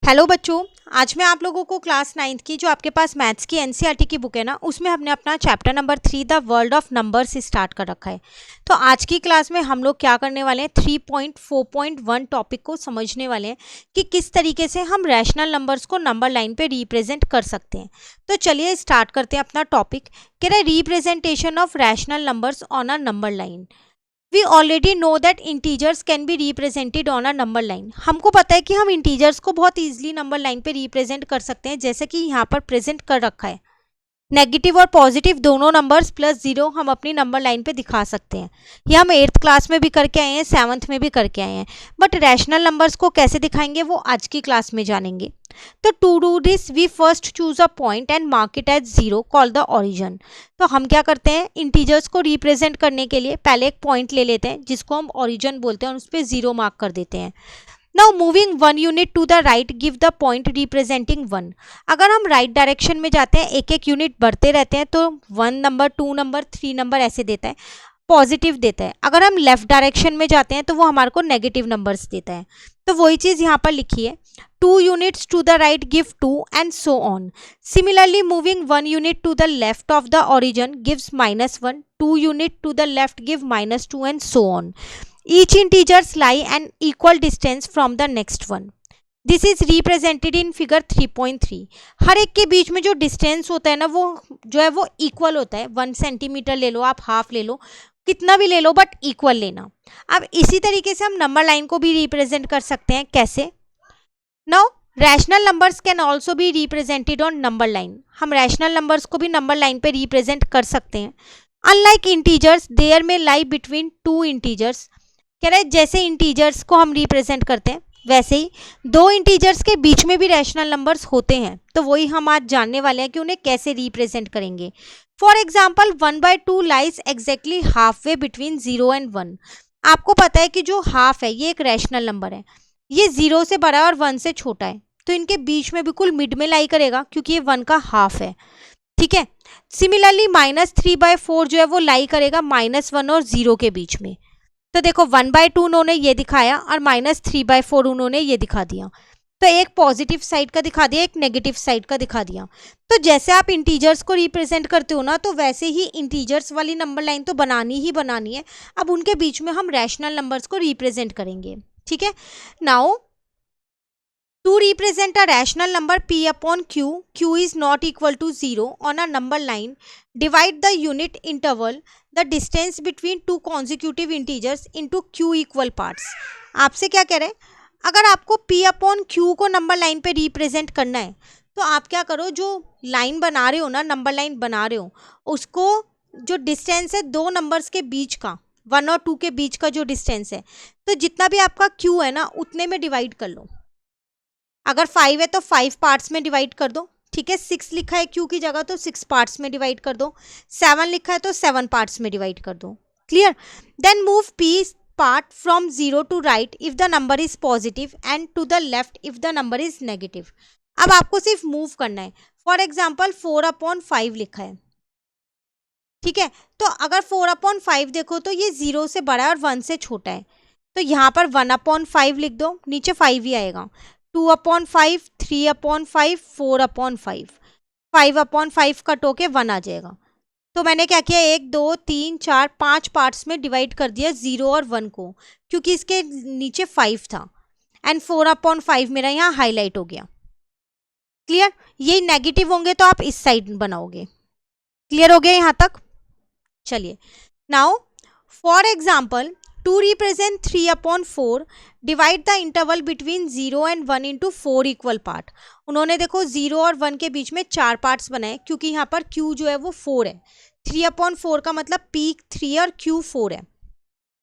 Hello बच्चों। आज मैं आप लोगों को क्लास 9th की जो आपके पास मैथ्स की एनसीईआरटी की बुक है ना, उसमें हमने अपना chapter number 3 the world of numbers start कर रखा है। तो आज की क्लास में हम लोग क्या करने वाले हैं, 3.4.1 टॉपिक को समझने वाले हैं कि किस तरीके से हम रैशनल नंबर्स को नंबर लाइन पे रिप्रेजेंट कर सकते हैं। तो चलिए स्टार्ट करते हैं अपना टॉपिक। कह रहे representation of rational numbers on a number line. We already know that integers can be represented on a number line. हमको पता है कि हम इंटीजर्स को बहुत इजीली नंबर लाइन पे रिप्रेजेंट कर सकते हैं, जैसे कि यहाँ पर प्रेजेंट कर रखा है। नेगेटिव और पॉजिटिव दोनों नंबर्स प्लस जीरो हम अपनी नंबर लाइन पे दिखा सकते हैं। ये हम 8th क्लास में भी करके आए हैं, 7th में भी करके आए हैं। बट रैशनल नंबर्स को कैसे दिखाएंगे वो आज की क्लास में जानेंगे। तो to do this we first choose a point and mark it as zero call the origin. तो हम क्या करते हैं, इंटीजर्स को रिप्रेजेंट करने के लिए पहले एक पॉइंट ले लेते हैं जिसको हम ओरिजिन बोलते हैं और उस पर जीरो मार्क कर देते हैं। Now moving one unit to the right give the point representing one. अगर हम राइट डायरेक्शन में जाते हैं, एक एक यूनिट बढ़ते रहते हैं, तो 1 नंबर 2 नंबर 3 नंबर ऐसे देता है, पॉजिटिव देता है। अगर हम लेफ्ट डायरेक्शन में जाते हैं तो वो हमारे को नेगेटिव नंबर्स देता है। तो वही चीज़ यहाँ पर लिखी है, 2 units to the right give 2 and so on. Similarly, moving 1 unit to the left of the origin gives -1, 2 unit to the left give -2 and so on. Each integers lie an equal distance from the next one. This is represented in figure 3.3। हर एक के बीच में जो distance होता है ना, वो जो है वो इक्वल होता है। 1 सेंटीमीटर ले लो, आप हाफ ले लो, कितना भी ले लो, बट इक्वल लेना। अब इसी तरीके से हम नंबर लाइन को भी रिप्रेजेंट कर सकते हैं। कैसे? Now rational numbers can also be represented on number line. हम रैशनल नंबर्स को भी नंबर लाइन पे रिप्रेजेंट कर सकते हैं। अनलाइक इंटीजर्स देयर में लाई बिटवीन टू इंटीजर्स। कह रहे जैसे इंटीजर्स को हम रिप्रेजेंट करते हैं वैसे ही दो इंटीजर्स के बीच में भी रैशनल नंबर्स होते हैं। तो वही हम आज जानने वाले हैं कि उन्हें कैसे रिप्रेजेंट करेंगे। For example 1/2 lies exactly half way between 0 and 1। आपको पता है कि जो हाफ है ये एक रैशनल नंबर है, ये 0 से बड़ा और 1 से छोटा है, तो इनके बीच में बिल्कुल मिड में लाई करेगा क्योंकि ये 1 का हाफ है। ठीक है। सिमिलरली -3/4 जो है वो लाई करेगा -1 और 0 के बीच में। तो देखो 1/2 उन्होंने ये दिखाया और -3/4 उन्होंने ये दिखा दिया। तो एक पॉजिटिव साइड का दिखा दिया, एक नेगेटिव साइड का दिखा दिया। तो जैसे आप इंटीजर्स को रिप्रेजेंट करते हो ना, तो वैसे ही इंटीजर्स वाली नंबर लाइन तो बनानी ही बनानी है। अब उनके बीच में हम रैशनल नंबर्स को रिप्रेजेंट करेंगे। ठीक है। Now to represent a rational number p upon q is not equal to 0 on a number line, divide the unit interval, the distance between two consecutive integers into q equal parts. आपसे क्या कह रहे हैं, अगर आपको p upon q को number line पे represent करना है तो आप क्या करो, जो लाइन बना रहे हो ना, नंबर लाइन बना रहे हो, उसको जो डिस्टेंस है दो नंबर्स के बीच का, 1 और 2 के बीच का जो डिस्टेंस है, तो जितना भी आपका q है ना उतने में डिवाइड कर लो। अगर 5 है तो 5 पार्ट्स में डिवाइड कर दो। ठीक है। 6 लिखा है क्यू की जगह तो 6 पार्ट्स में डिवाइड कर दो। 7 लिखा है तो 7 पार्ट्स में डिवाइड कर दो। Clear? Then move P part from 0 to right if the number is positive and to the left if the number is negative. अब आपको सिर्फ मूव करना है। फॉर एग्जाम्पल 4/5 लिखा है। ठीक है। तो अगर 4/5 देखो तो ये 0 से बड़ा है और 1 से छोटा है, तो यहाँ पर 1/5 लिख दो, नीचे 5 ही आएगा। 2/5, 3/5, 4/5, 5/5 कट होके 1 आ जाएगा। तो मैंने क्या किया, 1 2 3 4 5 पार्ट्स में डिवाइड कर दिया 0 और 1 को, क्योंकि इसके नीचे 5 था। एंड 4/5 मेरा यहाँ हाईलाइट हो गया। क्लियर? ये नेगेटिव होंगे तो आप इस साइड बनाओगे। क्लियर हो गया यहाँ तक? चलिए now for example to represent 3/4 divide the interval between 0 and 1 into 4 equal part। उन्होंने देखो 0 और 1 के बीच में 4 पार्ट्स बनाए, क्योंकि यहाँ पर q जो है वो 4 है। 3/4 का मतलब p 3 और q 4 है।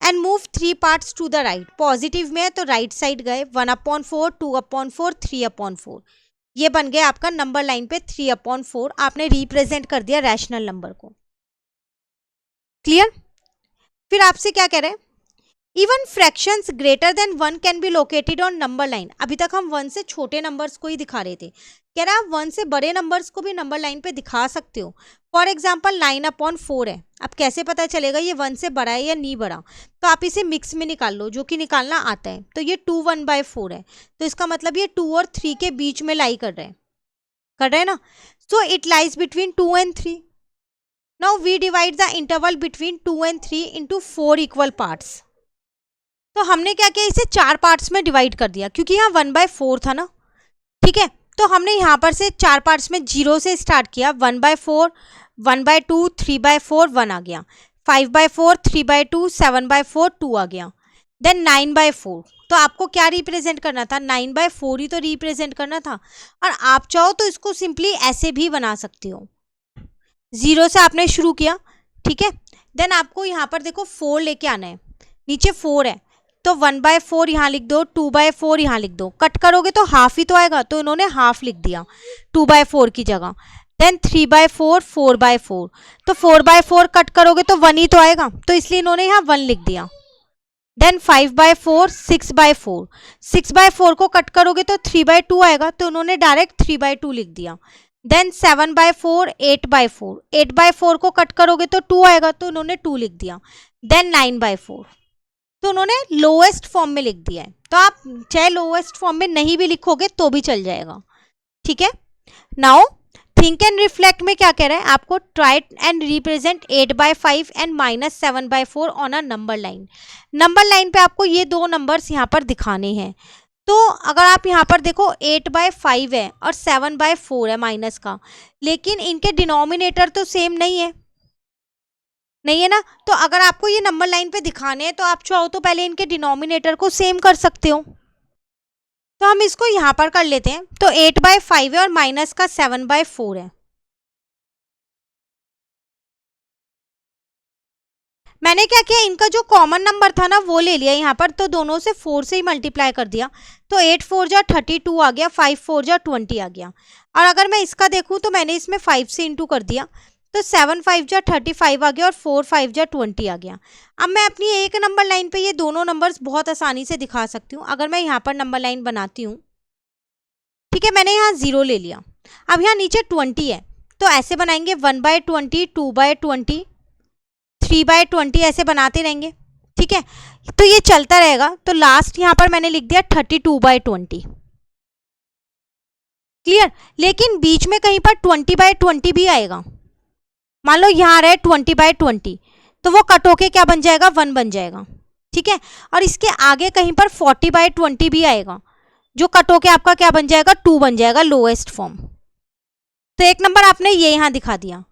And move 3 parts to the right. Positive में है तो राइट साइड गए, 1/4, 2/4, 3/4। ये बन गया आपका नंबर लाइन पे 3/4। आपने रिप्रेजेंट कर दिया रैशनल नंबर को। क्लियर? फिर आपसे क्या कह रहे हैं, even fractions greater than 1 can be located on number line. अभी तक हम 1 से छोटे नंबर्स को ही दिखा रहे थे, कह रहा है आप 1 से बड़े नंबर्स को भी नंबर लाइन पे दिखा सकते हो। फॉर एग्जाम्पल 9/4 है, अब कैसे पता चलेगा ये 1 से बड़ा है या नहीं बड़ा, तो आप इसे मिक्स में निकाल लो, जो कि निकालना आता है। तो ये 2 1/4 है, तो इसका मतलब ये 2 और 3 के बीच में लाई कर रहे हैं ना। So it lies between 2 and 3। Now we divide the interval between 2 and 3 into 4 equal parts. तो हमने क्या किया, इसे 4 पार्ट्स में डिवाइड कर दिया, क्योंकि यहाँ 1/4 था ना, ठीक है। तो हमने यहाँ पर से 4 पार्ट्स में 0 से स्टार्ट किया, 1/4, 1/2, 3/4, 1 आ गया, 5/4, 3/2, 7/4, 2 आ गया, देन 9/4। तो आपको क्या रिप्रेजेंट करना था, 9/4 ही तो रिप्रेजेंट करना था। और आप चाहो तो इसको सिंपली ऐसे भी बना सकते हो, 0 से आपने शुरू किया, ठीक है। देन आपको यहाँ पर देखो 4 लेके आना है, नीचे 4 है, तो 1/4 यहाँ लिख दो, 2/4 यहाँ लिख दो, कट करोगे तो हाफ ही तो आएगा, तो इन्होंने हाफ लिख दिया 2/4 की जगह। देन 3/4, 4/4, तो 4/4 कट करोगे तो 1 ही तो आएगा, तो इसलिए इन्होंने यहाँ 1 लिख दिया। देन 5/4, 6/4, 6/4 को कट करोगे तो 3/2 आएगा, तो उन्होंने डायरेक्ट 3/2 लिख दिया। देन 7/4, 8/4, 8/4 को कट करोगे तो 2 आएगा, तो उन्होंने 2 लिख दिया। देन 9/4, तो उन्होंने लोएस्ट फॉर्म में लिख दिया है। तो आप चाहे लोएस्ट फॉर्म में नहीं भी लिखोगे तो भी चल जाएगा, ठीक है। नाउ थिंक एंड रिफ्लेक्ट में क्या कह रहा है आपको, try and represent 8/5 and -7/4 on a number line. Number line पे आपको ये दो नंबर्स यहाँ पर दिखाने हैं। तो अगर आप यहाँ पर देखो 8/5 है और 7/4 है माइनस का, लेकिन इनके डिनोमिनेटर तो सेम नहीं है ना। तो अगर आपको ये नंबर लाइन पे दिखाने हैं तो आप चाहो तो पहले इनके डिनोमिनेटर को सेम कर सकते हो। तो हम इसको यहाँ पर कर लेते हैं। तो 8/5 है और माइनस का 7/4 है। मैंने क्या किया, इनका जो कॉमन नंबर था ना वो ले लिया यहाँ पर, तो दोनों से 4 से ही मल्टीप्लाई कर दिया। तो 8 4 जा 32 आ गया, 5 4 जा 20 आ गया। और अगर मैं इसका देखूँ तो मैंने इसमें 5 से इंटू कर दिया, तो 7 5 जा 35 आ गया और 4 5 जा 20 आ गया। अब मैं अपनी एक नंबर लाइन पे ये दोनों नंबर्स बहुत आसानी से दिखा सकती हूँ। अगर मैं यहाँ पर नंबर लाइन बनाती हूँ, ठीक है, मैंने यहाँ 0 ले लिया। अब यहाँ नीचे 20 है, तो ऐसे बनाएंगे 1/20, 2/20, 3/20, ऐसे बनाते रहेंगे, ठीक है। तो ये चलता रहेगा। तो लास्ट यहाँ पर मैंने लिख दिया 32/20, क्लियर। लेकिन बीच में कहीं पर 20/20 भी आएगा। मान लो यहाँ रहे 20/20, तो वो कट होके क्या बन जाएगा, 1 बन जाएगा, ठीक है। और इसके आगे कहीं पर 40/20 भी आएगा, जो कट होके आपका क्या बन जाएगा, 2 बन जाएगा, लोएस्ट फॉर्म। तो एक नंबर आपने ये यहाँ दिखा दिया।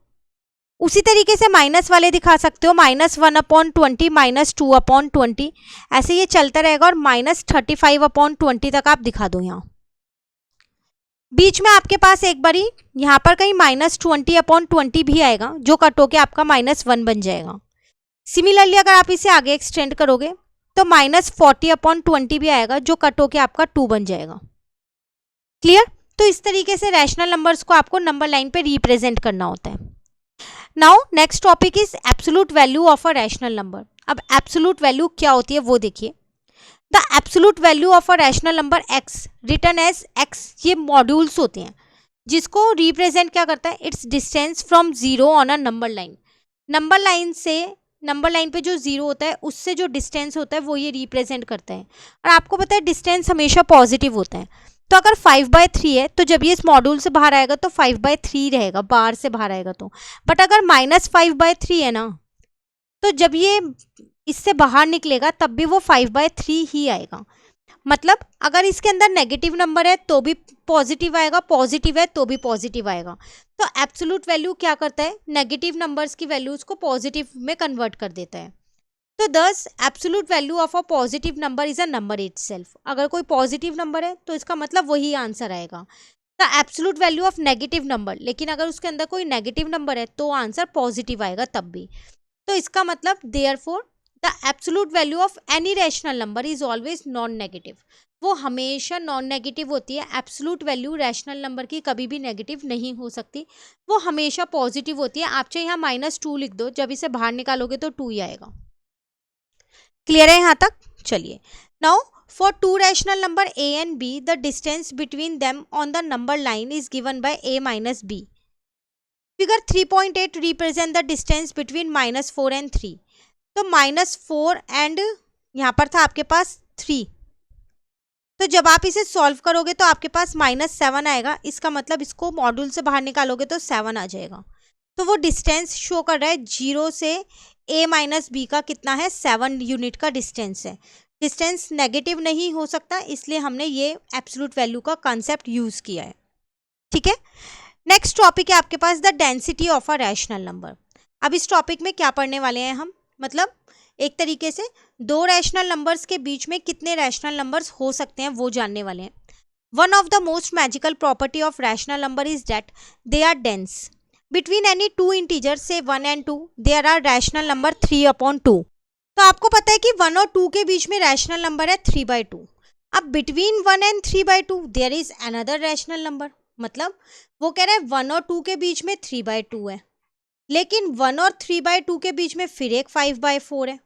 उसी तरीके से माइनस वाले दिखा सकते हो, -1/20, -2/20, ऐसे ये चलता रहेगा। और -35/20 तक आप दिखा दो। यहाँ बीच में आपके पास एक बारी यहाँ पर कहीं -20/20 भी आएगा, जो कट होके आपका -1 बन जाएगा। सिमिलरली अगर आप इसे आगे एक्सटेंड करोगे तो -40/20 भी आएगा, जो कट होके आपका 2 बन जाएगा, क्लियर। तो इस तरीके से रैशनल नंबर्स को आपको नंबर लाइन पे रिप्रेजेंट करना होता है। Now next topic is absolute value of a rational number. अब एब्सोल्यूट वैल्यू क्या होती है वो देखिए। The absolute value of a rational number X written as X, ये मॉड्यूल्स होते हैं जिसको रिप्रेजेंट क्या करता है, it's distance from 0 on a number line. Number line से नंबर लाइन पे जो 0 होता है उससे जो डिस्टेंस होता है वो ये रिप्रेजेंट करता है। और आपको पता है डिस्टेंस हमेशा पॉजिटिव होता है। तो अगर 5/3 है तो जब ये इस मॉड्यूल से बाहर आएगा तो 5/3 रहेगा, बाहर से बाहर आएगा तो। बट अगर -5/3 है ना, तो जब ये इससे बाहर निकलेगा तब भी वो 5/3 ही आएगा। मतलब अगर इसके अंदर नेगेटिव नंबर है तो भी पॉजिटिव आएगा, पॉजिटिव है तो भी पॉजिटिव आएगा। तो एब्सोल्यूट वैल्यू क्या करता है, नेगेटिव नंबर्स की वैल्यूज को पॉजिटिव में कन्वर्ट कर देता है। तो दस absolute value of a positive number is a number itself. अगर कोई पॉजिटिव नंबर है तो इसका मतलब वही आंसर आएगा। The absolute value of negative number, लेकिन अगर उसके अंदर कोई नेगेटिव नंबर है तो आंसर पॉजिटिव आएगा तब भी। तो इसका मतलब therefore the absolute value of any rational number is always non negative. वो हमेशा नॉन नेगेटिव होती है। एब्सोल्यूट वैल्यू रैशनल नंबर की कभी भी नेगेटिव नहीं हो सकती, वो हमेशा पॉजिटिव होती है। आप चाहे यहाँ -2 लिख दो, जब इसे बाहर निकालोगे तो 2 ही आएगा। क्लियर है यहाँ तक? चलिए, now for to rational number a and b, the distance between them on the number line is given by a minus b. Figure 3.8 represent the distance between -4 and 3. तो -4 एंड यहाँ पर था आपके पास 3, तो जब आप इसे सॉल्व करोगे तो आपके पास -7 आएगा। इसका मतलब इसको मॉड्यूल से बाहर निकालोगे तो 7 आ जाएगा। तो वो डिस्टेंस शो कर रहा है 0 से a माइनस बी का कितना है, 7 यूनिट का डिस्टेंस है। डिस्टेंस नेगेटिव नहीं हो सकता, इसलिए हमने ये एब्सोल्यूट वैल्यू का कॉन्सेप्ट यूज किया है। ठीक है, नेक्स्ट टॉपिक है आपके पास the density of a rational number. अब इस टॉपिक में क्या पढ़ने वाले हैं हम, मतलब एक तरीके से दो रैशनल नंबर्स के बीच में कितने रैशनल नंबर्स हो सकते हैं वो जानने वाले हैं। One of the most magical property of rational number is that they are dense. Between any two integers say 1 and 2 there are rational number 3/2। तो आपको पता है कि 1 और 2 के बीच में रैशनल नंबर है 3/2। अब between 1 and 3/2 there is another rational number, मतलब वो कह रहा है 1 और 2 के बीच में 3/2 है, लेकिन 1 और 3/2 के बीच में फिर एक 5/4 है,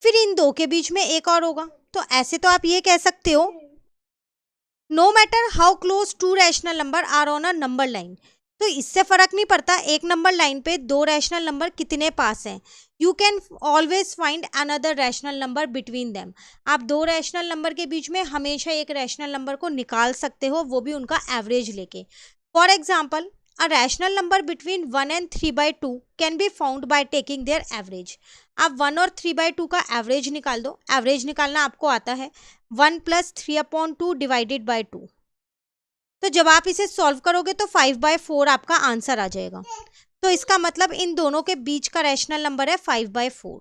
फिर इन दो के बीच में एक और होगा। तो ऐसे तो आप ये कह सकते हो, no matter how close to rational number are on a number line. तो इससे फर्क नहीं पड़ता एक नंबर लाइन पे दो रैशनल नंबर कितने पास हैं, you can always find another rational number between them. आप दो रैशनल नंबर के बीच में हमेशा एक रैशनल नंबर को निकाल सकते हो, वो भी उनका एवरेज लेके। For example, a rational number between 1 and 3/2 can be found by taking their average। आप 1 और 3/2 का एवरेज निकाल दो। एवरेज निकालना आपको आता है 1 + 3/2 डिवाइडेड बाई 2। तो जब आप इसे सॉल्व करोगे तो 5/4 आपका आंसर आ जाएगा। तो इसका मतलब इन दोनों के बीच का रैशनल नंबर है 5/4।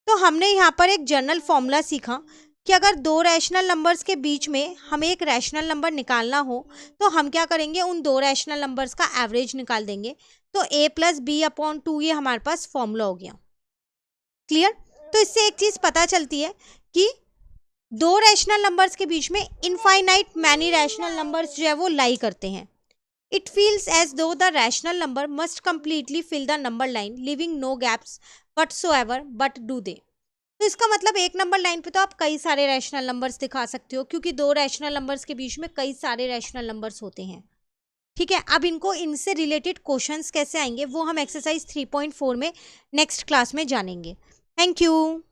तो हमने यहाँ पर एक जनरल फॉर्मूला सीखा कि अगर दो रैशनल नंबर्स के बीच में हमें एक रैशनल नंबर निकालना हो तो हम क्या करेंगे, उन दो रैशनल नंबर्स का एवरेज निकाल देंगे। तो a + b/2 ये हमारे पास फॉर्मूला हो गया। क्लियर? तो इससे एक चीज़ पता चलती है कि दो रैशनल नंबर्स के बीच में इनफाइनाइट मैनी रैशनल नंबर्स जो है वो लाई करते हैं। It feels as though the rational number must completely fill the number line leaving no gaps whatsoever, but do they. तो इसका मतलब एक नंबर लाइन पे तो आप कई सारे रैशनल नंबर्स दिखा सकते हो, क्योंकि दो रैशनल नंबर्स के बीच में कई सारे रैशनल नंबर्स होते हैं। ठीक है, अब इनको इनसे रिलेटेड क्वेश्चंस कैसे आएंगे वो हम एक्सरसाइज 3.4 में नेक्स्ट क्लास में जानेंगे। Thank you.